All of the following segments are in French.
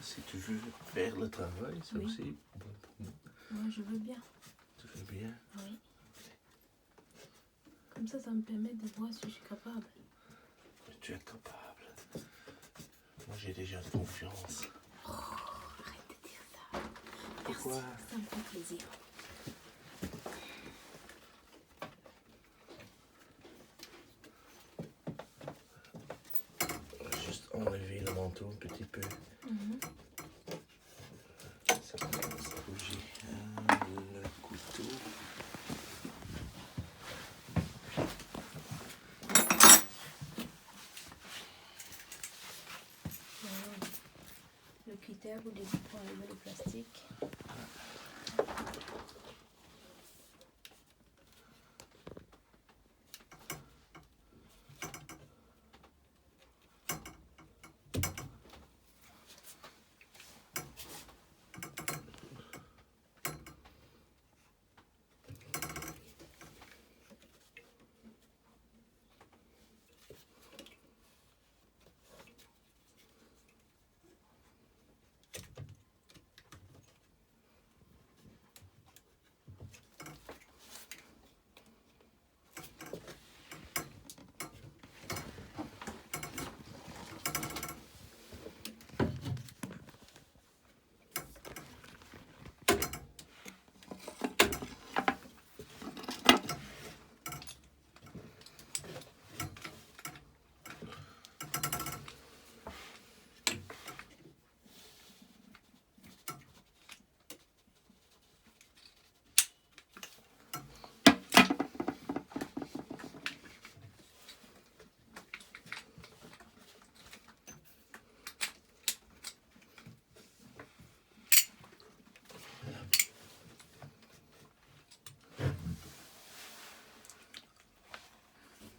Si tu veux faire le travail, ça Oui. aussi, bon pour moi. Moi, je veux bien. Tu veux bien? Oui. Comme ça me permet de voir si je suis capable. Mais tu es capable. Moi, j'ai déjà confiance. Oh, arrête de dire ça. Pourquoi? Merci, ça me fait plaisir. On va juste enlever le manteau un petit peu. Ça commence à bouger. Le couteau. Le critère au début pour enlever le plastique.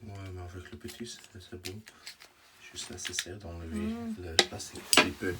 Ouais, mais avec le petit, c'est bon. Juste nécessaire d'enlever le plastique un petit peu.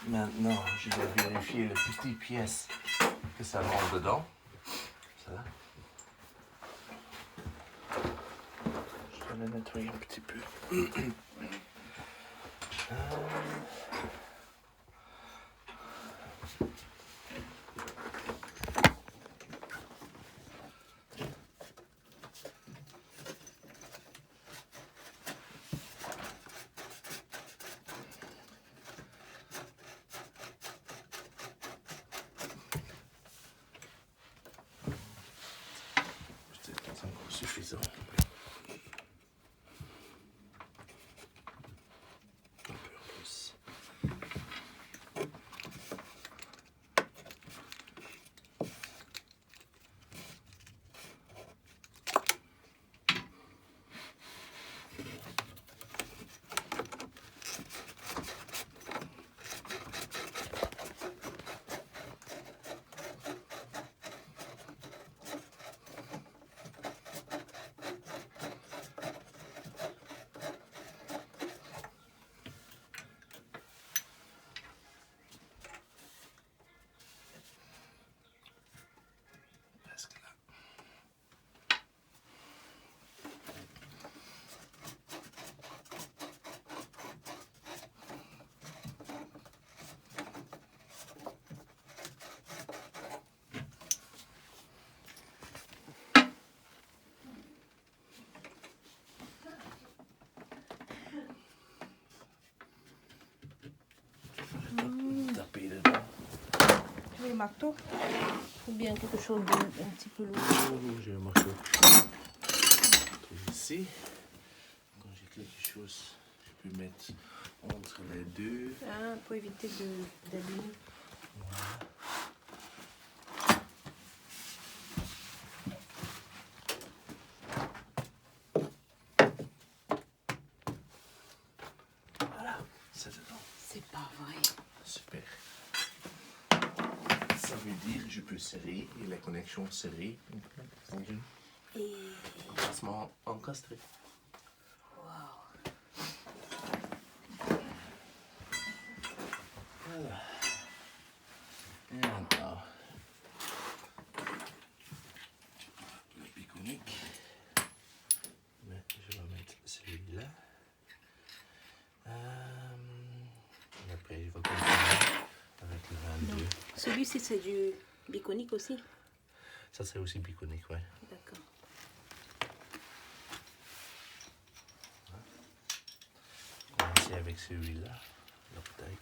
Maintenant, je vais vérifier les petites pièces que ça rentre dedans. Ça. Je vais le nettoyer un petit peu. Peut-être que c'est encore suffisant. Un peu en plus. le marteau? Ou bien quelque chose d'un petit peu lourd? Oh, j'ai un marteau. Ici. Quand j'ai quelque chose, je peux mettre entre les deux. Ah, pour éviter d'abîmer. Voilà, c'est dedans. C'est pas vrai. Super. Ça veut dire que je peux serrer et la connexion serrée. Et Emplacement encastré. waouh. Voilà. Et maintenant, le biconique. Mais je vais mettre celui-là. Et après, je vais continuer avec le 22. Celui-ci, c'est du biconique aussi? Ça, c'est aussi biconique, ouais. D'accord. Commencer avec celui-là. La bouteille.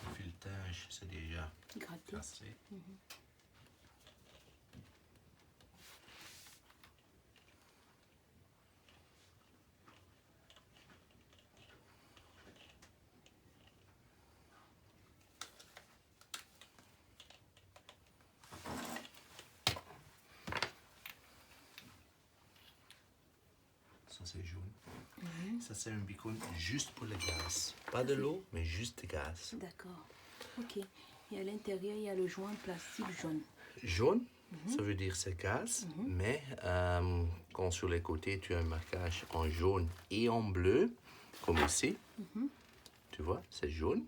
Le filetage, c'est déjà Gratté. cassé. Ça, c'est jaune. Ça, c'est un bicone juste pour le gaz. Pas de l'eau, mais juste du gaz. D'accord. Ok. Et à l'intérieur, il y a le joint plastique jaune. Jaune, ça veut dire c'est gaz, mais quand sur les côtés, tu as un marquage en jaune et en bleu, comme ici. Tu vois, c'est jaune,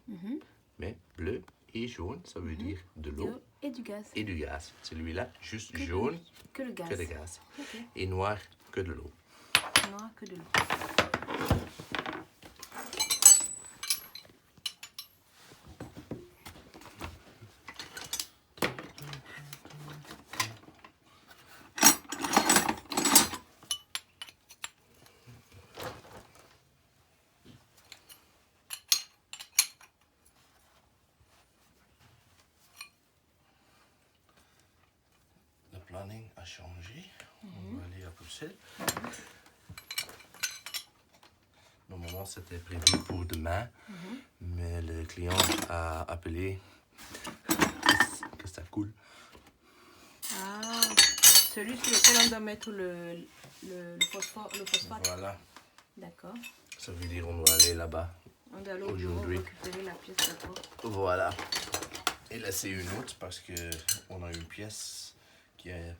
mais bleu et jaune, ça veut dire de l'eau Et du gaz. et du gaz. Celui-là, juste jaune Que le gaz. que de gaz. Ok. Et noir que de l'eau. Noir que de l'eau. Le planning a changé. On va aller à Bruxelles. Normalement, c'était prévu pour demain, mais le client a appelé que ça coule. Ah, celui sur lequel on doit mettre le phosphate. Voilà, D'accord. ça veut dire qu'on doit aller là-bas. On doit aller au bureau Aujourd'hui. récupérer la pièce d'accord. Voilà. Et laisser une autre parce qu'on a une pièce qui est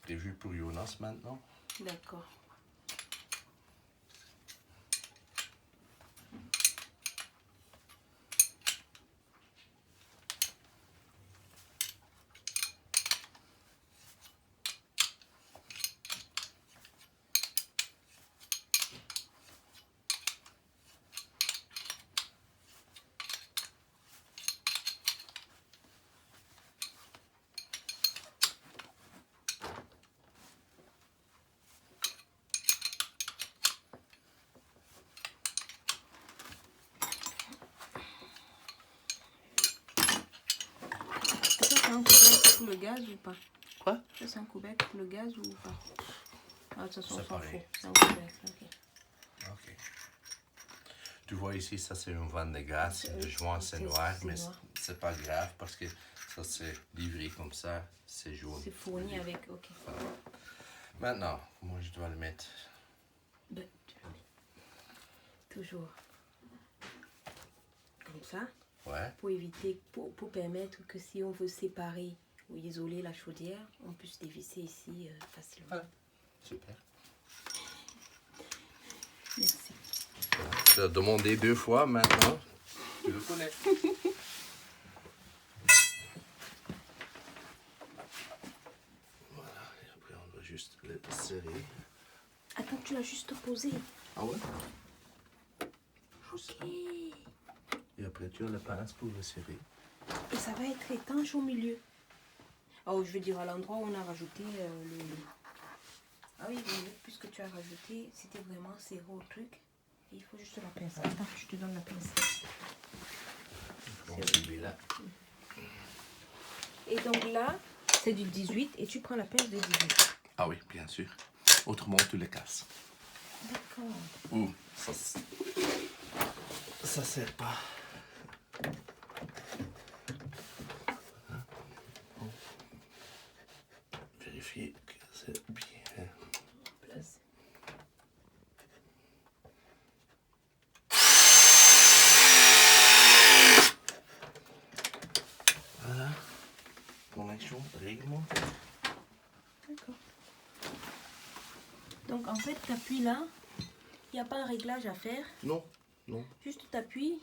prévue pour Jonas maintenant. D'accord. Ça, c'est un couvercle pour le gaz ou pas? Quoi? Ça, c'est un couvercle pour le gaz ou pas? Ah, de toute façon, on C'est s'en pareil. fout. C'est un couvercle, ok. Ok. Tu vois ici, ça c'est une vanne de gaz. Le joint c'est noir, mais noir. c'est pas grave parce que ça c'est livré comme ça, c'est jaune. C'est fourni avec, ok. Voilà. Maintenant, moi je dois le mettre. Ben, tu le mets. Toujours comme ça, Ouais. pour éviter, pour permettre que si on veut séparer ou isoler la chaudière, on puisse dévisser ici facilement. Voilà. Super. Merci. Tu as demandé 2 fois maintenant. Tu le connais. Voilà. Et après on va juste le serrer. Attends, tu l'as juste posé. Ah ouais? Ok. Et après tu as la pince pour le serrer. Et ça va être étanche au milieu. Oh, je veux dire à l'endroit où on a rajouté le... Ah oui, puisque tu as rajouté, c'était vraiment serré au truc. Et il faut juste la pince. Attends, je te donne la pince. Donc celui-là. Et donc là, c'est du 18 et tu prends la pince de 18. Ah oui, bien sûr. Autrement, tu les casses. D'accord. Ouh, ça sert pas. Vérifier que c'est bien. Place. Voilà. Connexion réglementée. D'accord. Donc en fait, tu appuies là. Il n'y a pas un réglage à faire. Non, non. Juste tu appuies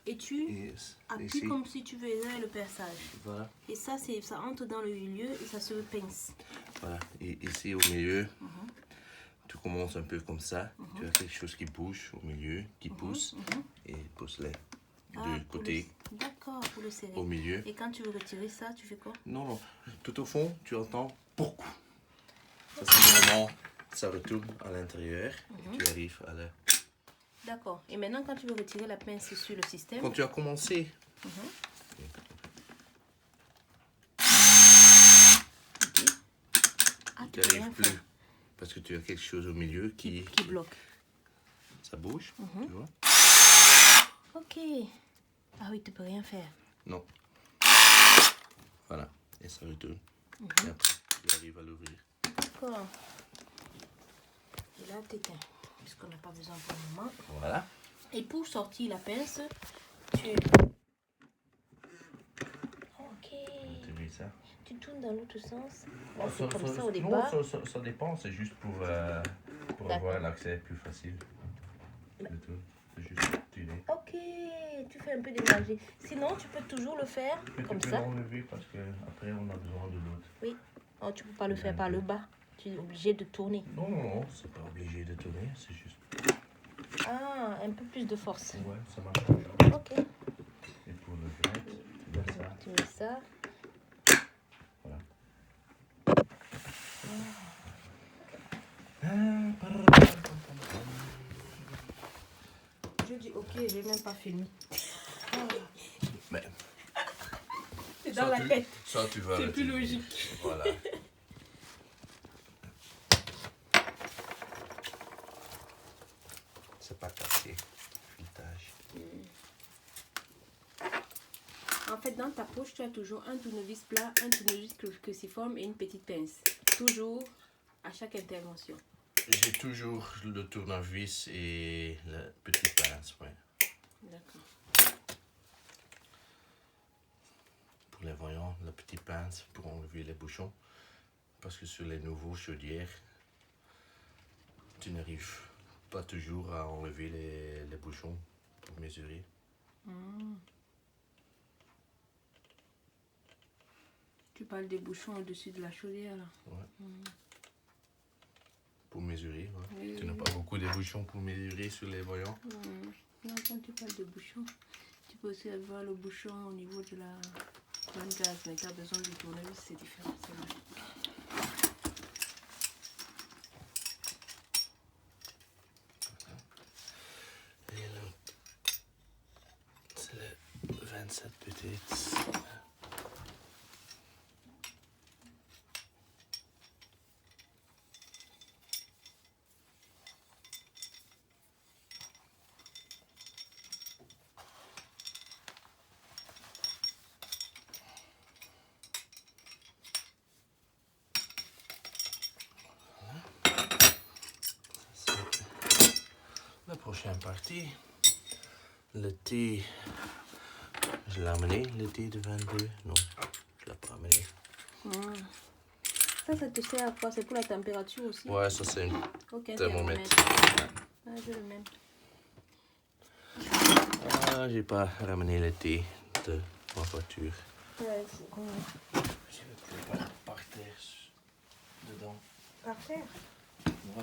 et tu Et appuies ici, comme si tu faisais le perçage. voilà. Et ça, ça entre dans le milieu et ça se pince. Voilà. Et ici au milieu, tu commences un peu comme ça. Tu as quelque chose qui bouge au milieu, qui pousse. Et pousse-les de côté D'accord, pour le serrer. au milieu. Et quand tu veux retirer ça, tu fais quoi? Non, non. Tout au fond, tu entends beaucoup. Ça, c'est vraiment, ça retourne à l'intérieur. Et tu arrives à la... D'accord. Et maintenant, quand tu veux retirer la pince sur le système... Quand tu as commencé, Ok. Ah, tu n'arrives plus. Parce que tu as quelque chose au milieu qui bloque. Ça bouge, tu vois? Ok. Ah oui, tu peux rien faire. Non. Voilà. Et ça retourne. Et après, tu arrives à l'ouvrir. D'accord. Et là, tu éteins. Puisqu'on n'a pas besoin pour le moment. Voilà. Et pour sortir la pince, tu... Ok. Tu mets ça. Tu tournes dans l'autre sens. Oh, C'est comme ça au départ. Non, ça dépend. C'est juste pour avoir l'accès plus facile. C'est juste tirer. Ok, tu fais un peu d'énergie. Sinon, tu peux toujours le faire comme Tu peux ça. l'enlever parce qu'après, on a besoin de l'autre. Oui. Oh, tu peux pas le faire par le bas. Tu es obligé de tourner. Non, non, non. C'est pas obligé de tourner. C'est juste... Ah, un peu plus de force. Ouais, ça marche. Ok. Et pour le grade, tu mets ça. Tu mets ça. Voilà. Je dis ok, j'ai même pas filmé. Mais C'est dans la tête. Ça, tu vas... C'est plus logique. Voilà. C'est pas cassé. Filetage. En fait, dans ta poche, tu as toujours un tournevis plat, un tournevis cruciforme et une petite pince. Toujours à chaque intervention. J'ai toujours le tournevis et la petite pince, ouais. D'accord. Pour les voyants, la petite pince pour enlever les bouchons. Parce que sur les nouveaux chaudières, tu n'arrives pas toujours à enlever les bouchons pour mesurer. Tu parles des bouchons au-dessus de la chaudière là. Ouais. Pour mesurer, ouais. Oui, Tu oui, n'as pas beaucoup de bouchons pour mesurer sur les voyants. Non, quand tu parles de bouchons, tu peux aussi avoir le bouchon au niveau de la bonne gaz, mais tu as besoin du tournevis, c'est différent. Et là, c'est le 27 peut-être. La prochaine partie, le thé, je l'ai amené, le thé de 22, non, je ne l'ai pas amené. Ça te sert à quoi? C'est pour la température aussi? Ouais, ça c'est un Ok, thermomètre. Ah, je le mets. Ah, j'ai pas ramené le thé de ma voiture. Ouais, il faut Je vais pas par terre dedans. Par terre? Ouais,